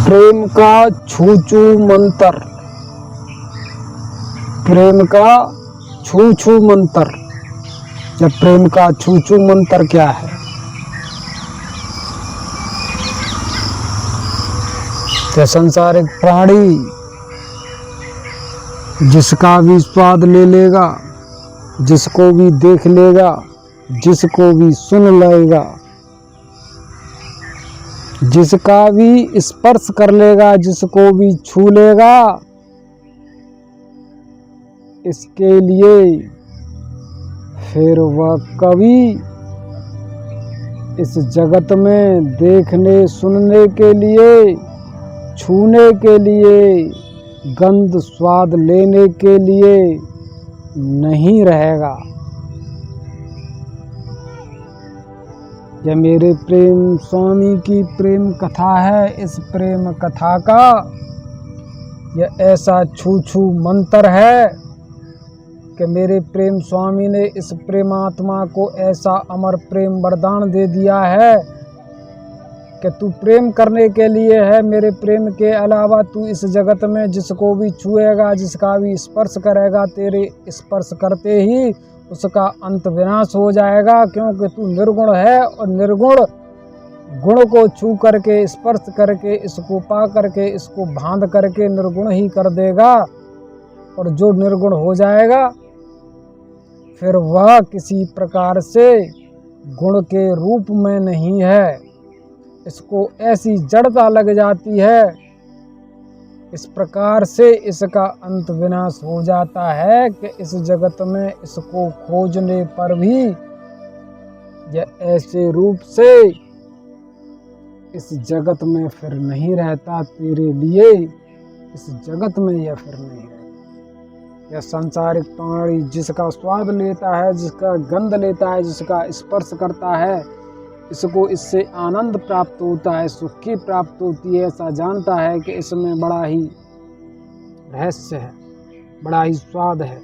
प्रेम का छू छू मंतर, प्रेम का छू छू मंतर। जब प्रेम का छू छू मंतर क्या है? तो संसारिक प्राणी जिसका भी स्वाद ले लेगा, जिसको भी देख लेगा, जिसको भी सुन लेगा, जिसका भी स्पर्श कर लेगा, जिसको भी छू लेगा, इसके लिए फिर वह कभी इस जगत में देखने सुनने के लिए, छूने के लिए, गंध स्वाद लेने के लिए नहीं रहेगा। यह मेरे प्रेम स्वामी की प्रेम कथा है। इस प्रेम कथा का यह ऐसा छू छू मंत्र है कि मेरे प्रेम स्वामी ने इस प्रेमात्मा को ऐसा अमर प्रेम वरदान दे दिया है कि तू प्रेम करने के लिए है। मेरे प्रेम के अलावा तू इस जगत में जिसको भी छुएगा, जिसका भी स्पर्श करेगा, तेरे स्पर्श करते ही उसका अंत विनाश हो जाएगा, क्योंकि तू निर्गुण है और निर्गुण गुण को छू करके, स्पर्श करके, इसको पा करके, इसको बांध करके निर्गुण ही कर देगा। और जो निर्गुण हो जाएगा फिर वह किसी प्रकार से गुण के रूप में नहीं है। इसको ऐसी जड़ता लग जाती है, इस प्रकार से इसका अंत विनाश हो जाता है कि इस जगत में इसको खोजने पर भी यह ऐसे रूप से इस जगत में फिर नहीं रहता। तेरे लिए इस जगत में यह फिर नहीं रहता। यह सांसारिक प्राणी जिसका स्वाद लेता है, जिसका गंध लेता है, जिसका स्पर्श करता है, इसको इससे आनंद प्राप्त होता है, सुख की प्राप्त होती है। ऐसा जानता है कि इसमें बड़ा ही रहस्य है, बड़ा ही स्वाद है,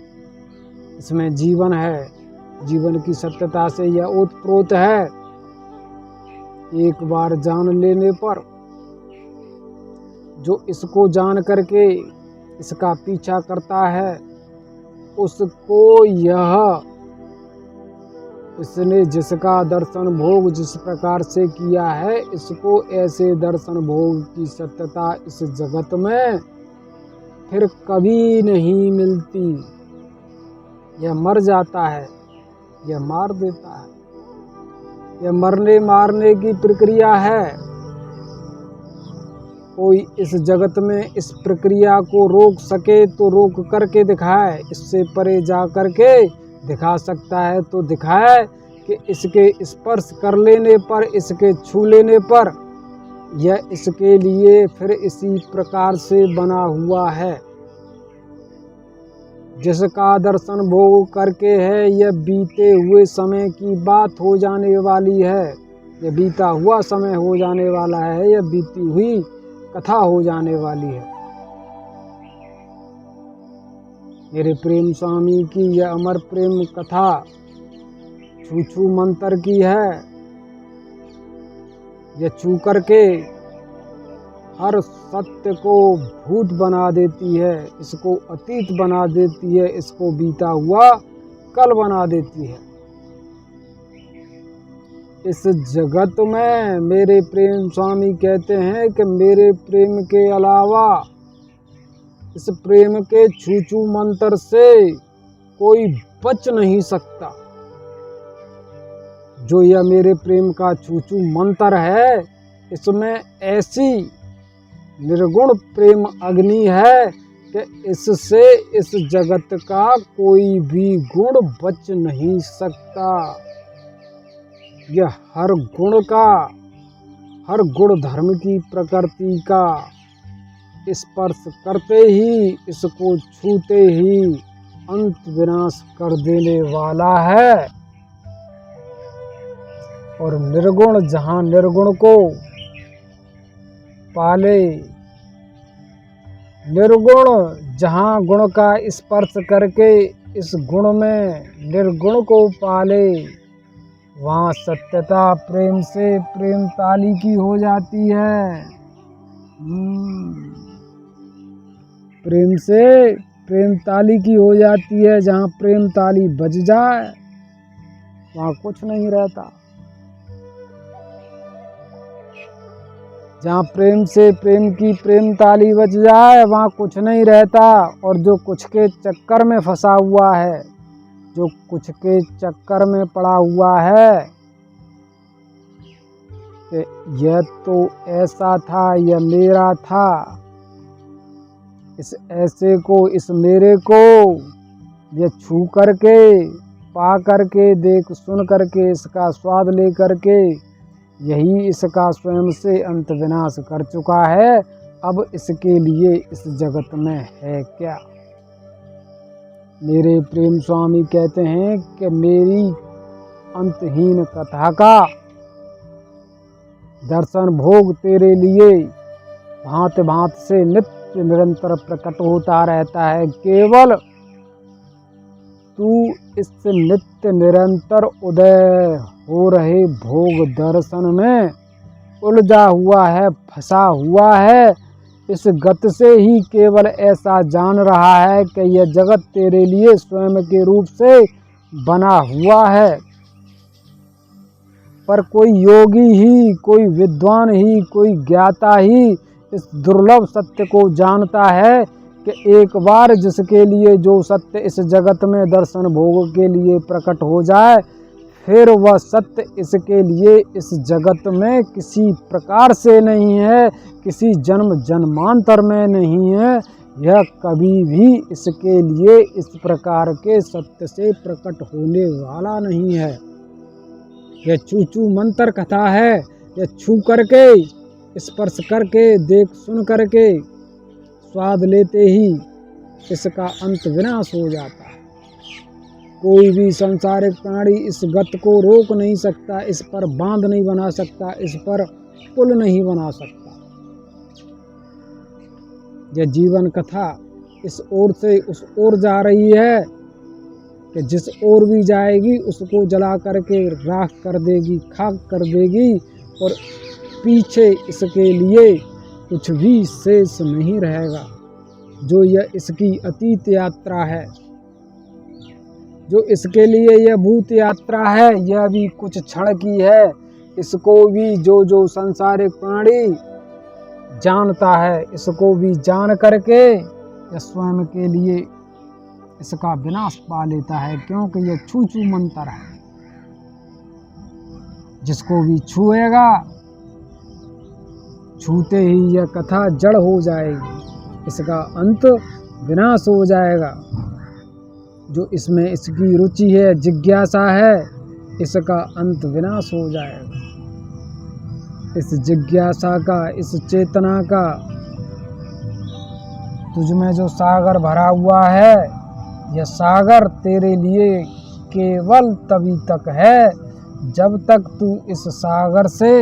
इसमें जीवन है, जीवन की सत्यता से यह ओतप्रोत है। एक बार जान लेने पर जो इसको जान करके इसका पीछा करता है, उसको यह इसने जिसका दर्शन भोग जिस प्रकार से किया है, इसको ऐसे दर्शन भोग की सत्यता इस जगत में फिर कभी नहीं मिलती। यह मर जाता है, यह मार देता है। यह मरने मारने की प्रक्रिया है। कोई इस जगत में इस प्रक्रिया को रोक सके तो रोक करके दिखाए, इससे परे जा करके दिखा सकता है तो दिखाए कि इसके स्पर्श कर लेने पर, इसके छू लेने पर यह इसके लिए फिर इसी प्रकार से बना हुआ है। जिसका दर्शन भोग करके है, यह बीते हुए समय की बात हो जाने वाली है, यह बीता हुआ समय हो जाने वाला है, यह बीती हुई कथा हो जाने वाली है। मेरे प्रेम स्वामी की यह अमर प्रेम कथा छू छू मंत्र की है। यह छू करके हर सत्य को भूत बना देती है, इसको अतीत बना देती है, इसको बीता हुआ कल बना देती है। इस जगत में मेरे प्रेम स्वामी कहते हैं कि मेरे प्रेम के अलावा इस प्रेम के छू छू मंत्र से कोई बच नहीं सकता। जो यह मेरे प्रेम का छू छू मंत्र है, इसमें ऐसी निर्गुण प्रेम अग्नि है कि इससे इस जगत का कोई भी गुण बच नहीं सकता। यह हर गुण का, हर गुण धर्म की प्रकृति का स्पर्श करते ही, इसको छूते ही अंत विनाश कर देने वाला है। और निर्गुण जहाँ निर्गुण को पाले, निर्गुण जहाँ गुण का स्पर्श करके इस गुण में निर्गुण को पाले, वहाँ सत्यता प्रेम से प्रेम ताली की हो जाती है। प्रेम से प्रेम ताली की हो जाती है। जहाँ प्रेम ताली बज जाए वहाँ कुछ नहीं रहता। जहाँ प्रेम से प्रेम की प्रेम ताली बज जाए वहाँ कुछ नहीं रहता। और जो कुछ के चक्कर में फंसा हुआ है, जो कुछ के चक्कर में पड़ा हुआ है कि यह तो ऐसा था, यह मेरा था, इस ऐसे को, इस मेरे को यह छू करके, पा करके, देख सुन करके, इसका स्वाद ले करके यही इसका स्वयं से अंत विनाश कर चुका है। अब इसके लिए इस जगत में है क्या। मेरे प्रेम स्वामी कहते हैं कि मेरी अंतहीन कथा का दर्शन भोग तेरे लिए भांत भांत से नित्य निरंतर प्रकट होता रहता है। केवल तू इस नित्य निरंतर उदय हो रहे भोग दर्शन में उलझा हुआ है, फंसा हुआ है। इस गत से ही केवल ऐसा जान रहा है कि यह जगत तेरे लिए स्वयं के रूप से बना हुआ है। पर कोई योगी ही, कोई विद्वान ही, कोई ज्ञाता ही इस दुर्लभ सत्य को जानता है कि एक बार जिसके लिए जो सत्य इस जगत में दर्शन भोग के लिए प्रकट हो जाए, फिर वह सत्य इसके लिए इस जगत में किसी प्रकार से नहीं है, किसी जन्म जन्मांतर में नहीं है। यह कभी भी इसके लिए इस प्रकार के सत्य से प्रकट होने वाला नहीं है। यह छू छू मंत्र कथा है। यह छू करके, स्पर्श करके, देख सुन करके, स्वाद लेते ही इसका अंत विनाश हो जाता है। कोई भी संसारिक प्राणी इस गत को रोक नहीं सकता, इस पर बांध नहीं बना सकता, इस पर पुल नहीं बना सकता। यह जीवन कथा इस ओर से उस ओर जा रही है कि जिस ओर भी जाएगी उसको जला करके राख कर देगी, खाक कर देगी, और पीछे इसके लिए कुछ भी शेष नहीं रहेगा। जो यह इसकी अतीत यात्रा है, जो इसके लिए यह भूत यात्रा है, यह भी कुछ क्षण की है। इसको भी जो जो सांसारिक प्राणी जानता है, इसको भी जान करके यह स्वयं के लिए इसका विनाश पा लेता है, क्योंकि यह छू छू मंत्र है। जिसको भी छुएगा, छूते ही यह कथा जड़ हो जाएगी, इसका अंत विनाश हो जाएगा। जो इसमें इसकी रुचि है, जिज्ञासा है, इसका अंत विनाश हो जाएगा। इस जिज्ञासा का, इस चेतना का तुझ में जो सागर भरा हुआ है, यह सागर तेरे लिए केवल तभी तक है जब तक तू इस सागर से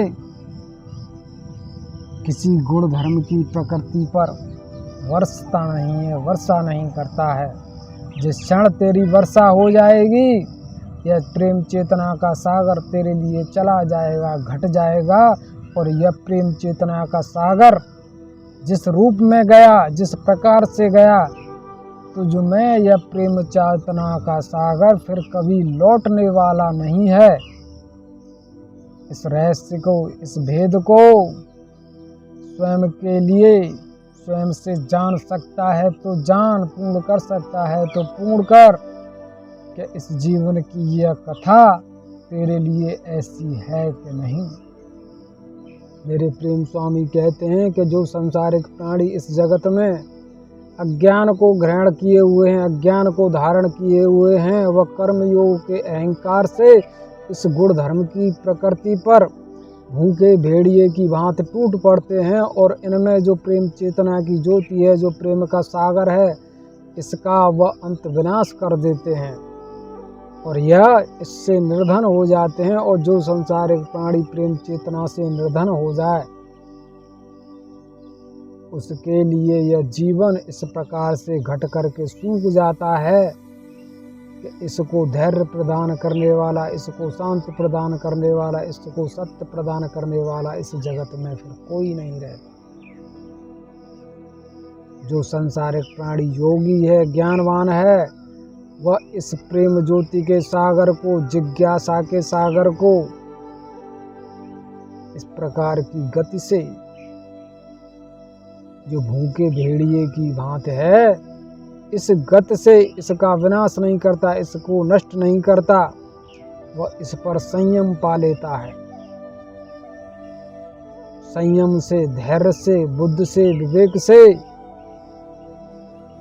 किसी गुण धर्म की प्रकृति पर वर्षता नहीं है, वर्षा नहीं करता है। जिस क्षण तेरी वर्षा हो जाएगी, यह प्रेम चेतना का सागर तेरे लिए चला जाएगा, घट जाएगा। और यह प्रेम चेतना का सागर जिस रूप में गया, जिस प्रकार से गया, तुझ में यह प्रेम चेतना का सागर फिर कभी लौटने वाला नहीं है। इस रहस्य को, इस भेद को स्वयं के लिए स्वयं से जान सकता है तो जान, पूर्ण कर सकता है तो पूर्ण कर। कि इस जीवन की यह कथा तेरे लिए ऐसी है कि नहीं। मेरे प्रेम स्वामी कहते हैं कि जो सांसारिक प्राणी इस जगत में अज्ञान को ग्रहण किए हुए हैं, अज्ञान को धारण किए हुए हैं, वह कर्म योग के अहंकार से इस गुण धर्म की प्रकृति पर भूखे भेड़िए की भांति टूट पड़ते हैं। और इनमें जो प्रेम चेतना की ज्योति है, जो प्रेम का सागर है, इसका वह अंत विनाश कर देते हैं और यह इससे निर्धन हो जाते हैं। और जो संसारिक प्राणी प्रेम चेतना से निर्धन हो जाए, उसके लिए यह जीवन इस प्रकार से घट करके सूख जाता है कि इसको धैर्य प्रदान करने वाला, इसको शांति प्रदान करने वाला, इसको सत्य प्रदान करने वाला इस जगत में फिर कोई नहीं रहता। जो संसारिक प्राणी योगी है, ज्ञानवान है, वह इस प्रेम ज्योति के सागर को, जिज्ञासा के सागर को इस प्रकार की गति से, जो भूखे भेड़िए की भांति है, इस गति से इसका विनाश नहीं करता, इसको नष्ट नहीं करता, वह इस पर संयम पा लेता है। संयम से, धैर्य से, बुद्धि से, विवेक से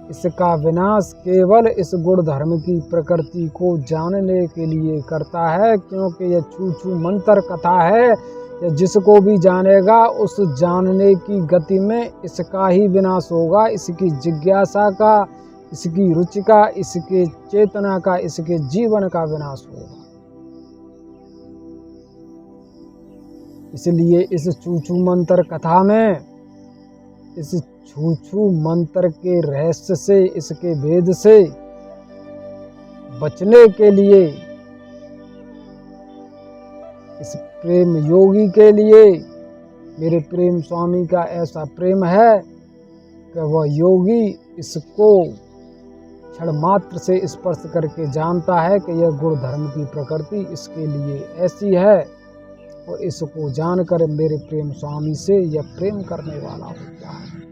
इसका विनाश केवल इस गुण धर्म की प्रकृति को जानने के लिए करता है, क्योंकि यह छू छू मंत्र कथा है। यह जिसको भी जानेगा उस जानने की गति में इसका ही विनाश होगा, इसकी जिज्ञासा का, इसकी रुचि का, इसके चेतना का, इसके जीवन का विनाश होगा। इसलिए इस छू-छू मंत्र कथा में, इस छू-छू मंत्र के रहस्य से, इसके भेद से बचने के लिए, इस प्रेम योगी के लिए मेरे प्रेम स्वामी का ऐसा प्रेम है कि वह योगी इसको क्षण मात्र से स्पर्श करके जानता है कि यह गुण धर्म की प्रकृति इसके लिए ऐसी है, और इसको जानकर मेरे प्रेम स्वामी से यह प्रेम करने वाला होता है।